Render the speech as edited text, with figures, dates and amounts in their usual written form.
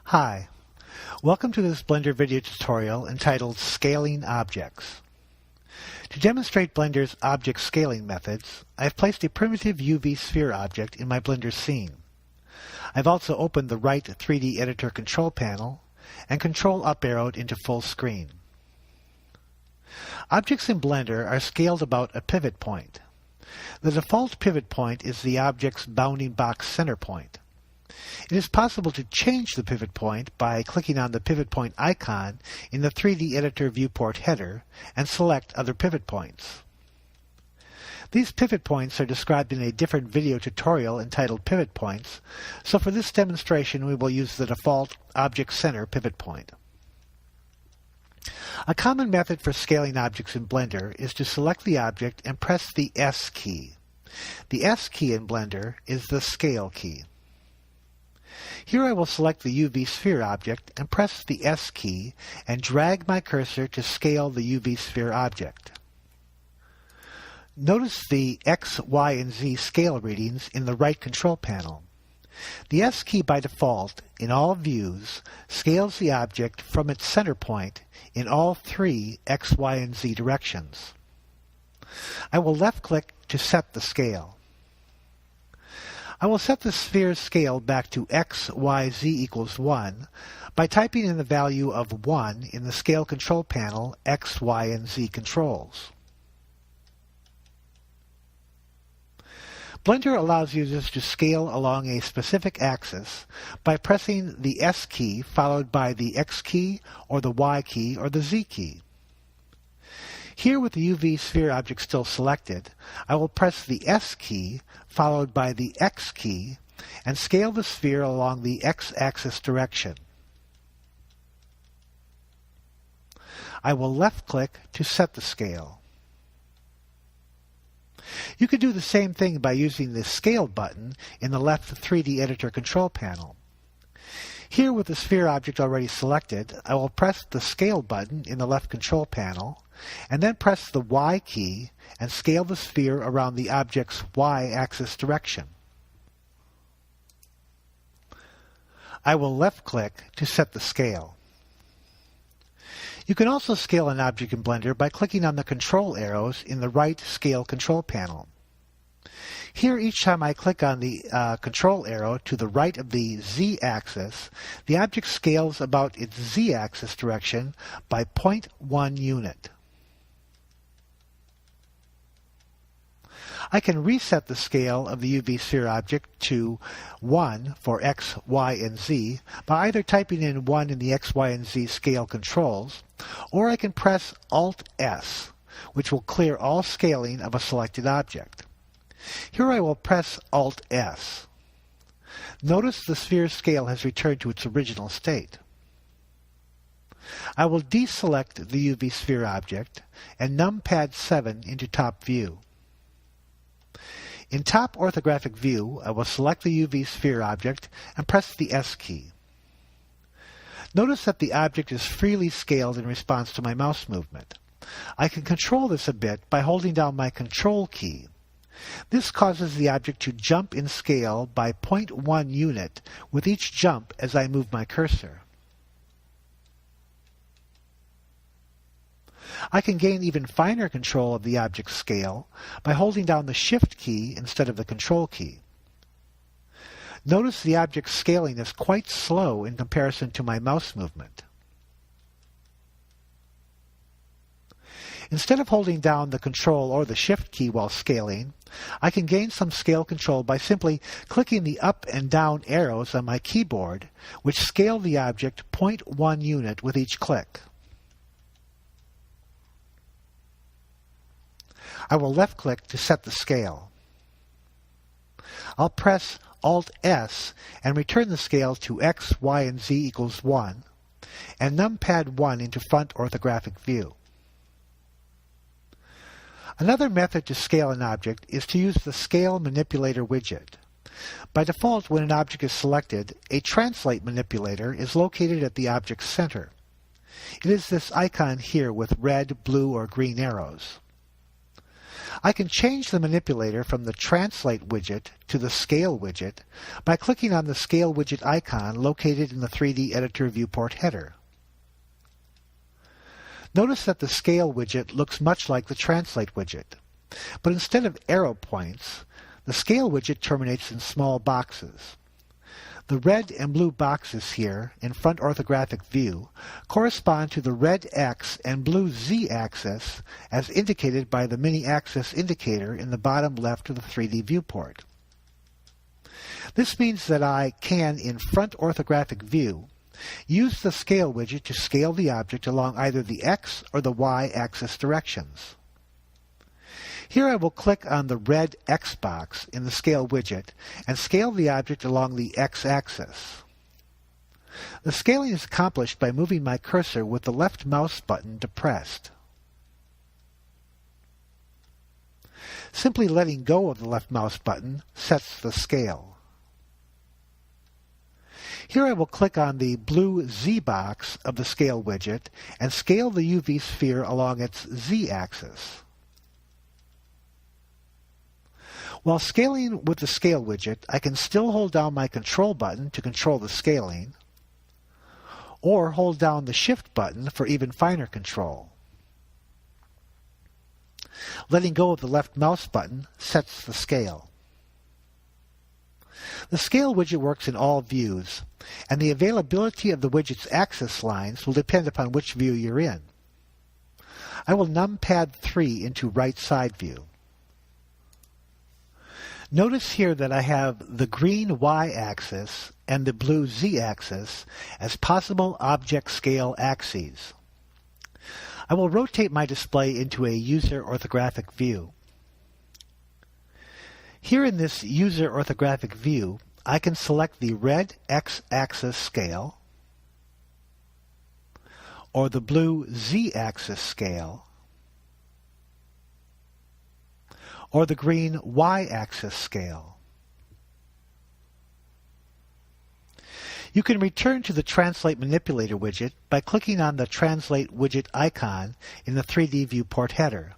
Hi, welcome to this Blender video tutorial entitled Scaling Objects. To demonstrate Blender's object scaling methods, I've placed a primitive UV sphere object in my Blender scene. I've also opened the right 3D Editor control panel and control up arrowed into full screen. Objects in Blender are scaled about a pivot point. The default pivot point is the object's bounding box center point. It is possible to change the pivot point by clicking on the pivot point icon in the 3D Editor viewport header and select other pivot points. These pivot points are described in a different video tutorial entitled Pivot Points, so for this demonstration we will use the default Object Center pivot point. A common method for scaling objects in Blender is to select the object and press the S key. The S key in Blender is the Scale key. Here I will select the UV sphere object and press the S key and drag my cursor to scale the UV sphere object. Notice the X, Y, and Z scale readings in the right control panel. The S key by default, in all views, scales the object from its center point in all three X, Y, and Z directions. I will left-click to set the scale. I will set the sphere's scale back to x, y, z equals 1 by typing in the value of 1 in the Scale Control panel X, Y, and Z controls. Blender allows users to scale along a specific axis by pressing the S key followed by the X key or the Y key or the Z key. Here, with the UV sphere object still selected, I will press the S key followed by the X key and scale the sphere along the X-axis direction. I will left-click to set the scale. You could do the same thing by using the Scale button in the left 3D Editor control panel. Here, with the sphere object already selected, I will press the Scale button in the left control panel and then press the Y key and scale the sphere around the object's Y-axis direction. I will left-click to set the scale. You can also scale an object in Blender by clicking on the control arrows in the right Scale control panel. Here, each time I click on the control arrow to the right of the Z-axis, the object scales about its Z-axis direction by 0.1 unit. I can reset the scale of the UV sphere object to 1 for X, Y, and Z by either typing in 1 in the X, Y, and Z scale controls, or I can press Alt-S, which will clear all scaling of a selected object. Here I will press Alt-S. Notice the sphere's scale has returned to its original state. I will deselect the UV sphere object and numpad 7 into top view. In top orthographic view, I will select the UV sphere object and press the S key. Notice that the object is freely scaled in response to my mouse movement. I can control this a bit by holding down my Control key. This causes the object to jump in scale by 0.1 unit with each jump as I move my cursor. I can gain even finer control of the object's scale by holding down the Shift key instead of the Control key. Notice the object's scaling is quite slow in comparison to my mouse movement. Instead of holding down the Control or the Shift key while scaling, I can gain some scale control by simply clicking the up and down arrows on my keyboard, which scale the object 0.1 unit with each click. I will left-click to set the scale. I'll press Alt-S and return the scale to X, Y, and Z equals 1, and numpad 1 into front orthographic view. Another method to scale an object is to use the Scale Manipulator widget. By default, when an object is selected, a Translate manipulator is located at the object's center. It is this icon here with red, blue, or green arrows. I can change the manipulator from the Translate widget to the Scale widget by clicking on the Scale widget icon located in the 3D Editor viewport header. Notice that the Scale widget looks much like the Translate widget, but instead of arrow points, the Scale widget terminates in small boxes. The red and blue boxes here in front orthographic view correspond to the red X and blue Z axis as indicated by the mini-axis indicator in the bottom left of the 3D viewport. This means that I can, in front orthographic view, use the Scale widget to scale the object along either the X or the Y axis directions. Here I will click on the red X box in the Scale widget and scale the object along the X axis. The scaling is accomplished by moving my cursor with the left mouse button depressed. Simply letting go of the left mouse button sets the scale. Here I will click on the blue Z box of the Scale widget and scale the UV sphere along its Z axis. While scaling with the Scale widget, I can still hold down my Control button to control the scaling, or hold down the Shift button for even finer control. Letting go of the left mouse button sets the scale. The Scale widget works in all views, and the availability of the widget's axis lines will depend upon which view you're in. I will numpad 3 into right side view. Notice here that I have the green Y-axis and the blue Z-axis as possible object scale axes. I will rotate my display into a user orthographic view. Here in this user orthographic view, I can select the red X-axis scale, or the blue Z-axis scale, or the green Y-axis scale. You can return to the Translate Manipulator widget by clicking on the Translate widget icon in the 3D viewport header.